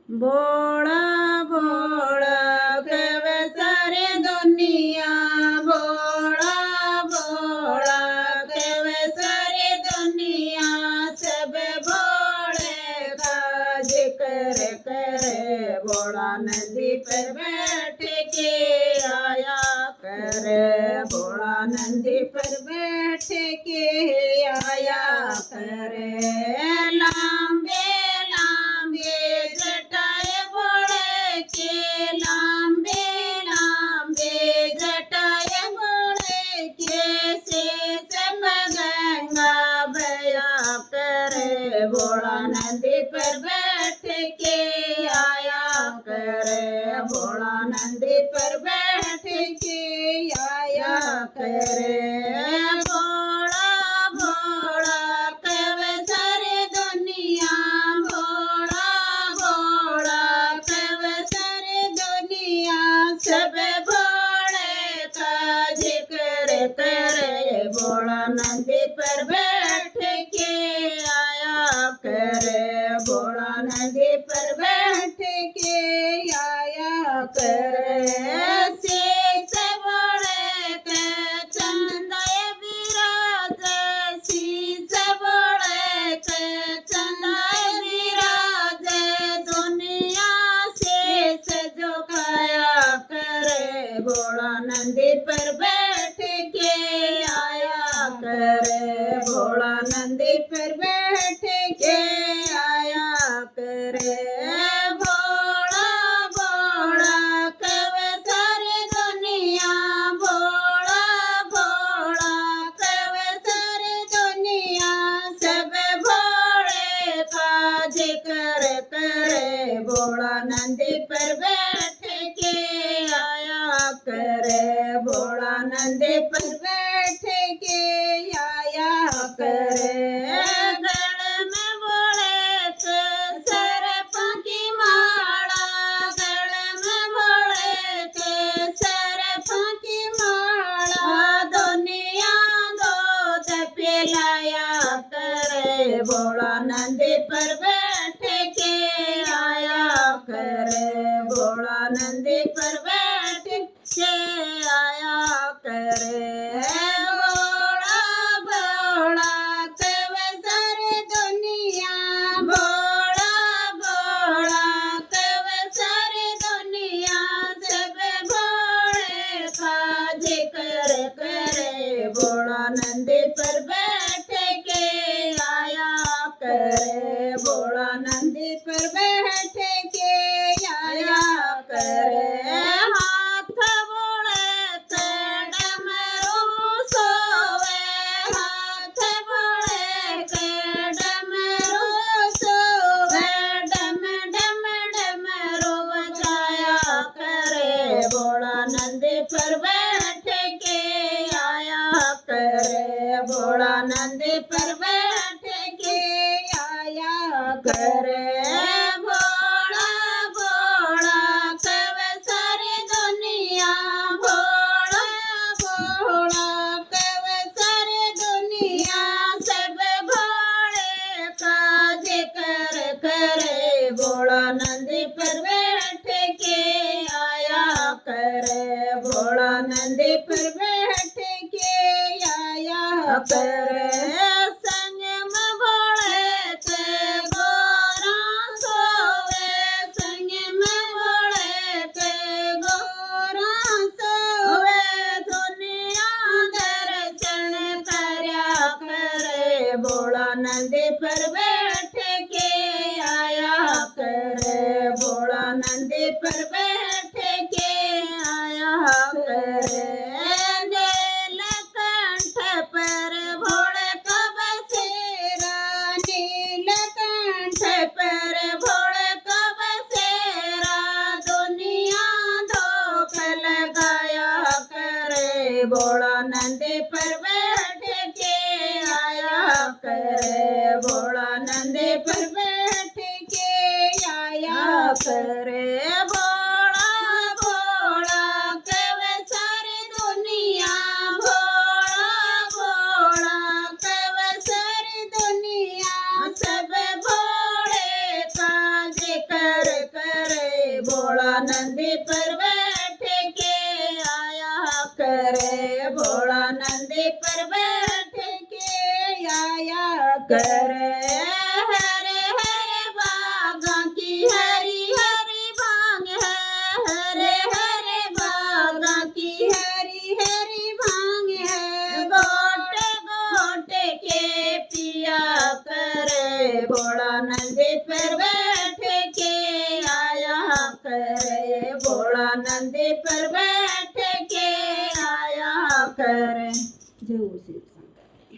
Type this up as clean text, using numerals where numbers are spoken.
भोला भोला कहवे सारी दुनिया, भोला भोला कहवे सारी दुनिया। सब भोले का जिक्र करे, भोला नदी पर बैठ के आया करे, भोला नदी पर बैठ के आया करे। लांबे लांबे जटाए भोले के, लांबे लांबे जटाए भोले के, शेष गंगा बया करे, भोला नदी पर बैठ के आया करे, भोला नदी पर बैठ के आया करे। भोला भोला कहवे सारी दुनिया, भोला भोला कहवे सारी दुनिया। सब भोले का जिक्र करे, भोला नदी पर बैठ के आया करे, भोला नदी पर बैठ के आया करे। शेष भोले के चंदाए विराज, शीश भोले के चंदाए विराज, दुनिया शेष झुकाया करे, भोला नदी पर बैठ के आया करे, भोला नदी पर बैठ के आया करे। भोला भोला कहवे सारी दुनिया, भोला भोला कहवे सारी दुनिया। सब भोले का जिक्र करे, भोला नदी पर बैठ के आया करे, भोला नदी पर बैठ के आया करे। गल में भोले के सर्पों की माला, गल में भोले के सर्पों की माला, दुनिया दूध पिलाया करे, भोला नदी पर बैठ के आया करे, भोला नदी पर बैठ के आया करे। भोला भोला कहवे सारी दुनिया, भोला भोला कहवे सारी दुनिया। सब भोले का जिक्र करे, भोला नदी पर बैठ के आया करे, भोला नदी पर बैठ के आया करे। हाथ भोले के डमरू सोवे, हाथ भोले के डमरू सोवे, डम डम डमरू बजाया करे, भोला नदी पर बैठ के आया करे, भोला नदी पर बैठ के आया करे। भोला भोला कहवे सारी दुनिया, भोला भोला कहवे सारी दुनिया। सब भोले का जिक्र करे, भोला नदी पर बैठ के आया करे, भोला नदी पर बैठ के आया करे। संग में भोले के गोरा सोवे, संग में भोले के गोरा सोवे, दुनिया दर्शन करया करे, भोला नदी पर बैठ के आया करे, भोला नदी पर बैठ के आया करे। नीलकंठ पर भोले का बसेरा, नीलकंठ पर भोले का बसेरा, दुनिया धोख लगाया करे, भोला नदी पर बैठ के आया करे, भोला नदी पर बैठ के आया करे। भोला भोला कहवे सारी दुनिया, भोला भोला कहवे सारी दुनिया। सब भोले का जिक्र नंदी पर बैठ के आया करे, भोला नंदी पर बैठ के आया करे। हरे हरे बागा की हरी हरी भांग है, हरे हरे बागा की हरी हरी भांग है। गोटे गोटे के पिया करे, भोला नंदी पर बैठ के आया करे, भोला नंदी पर बैठ के आया करे।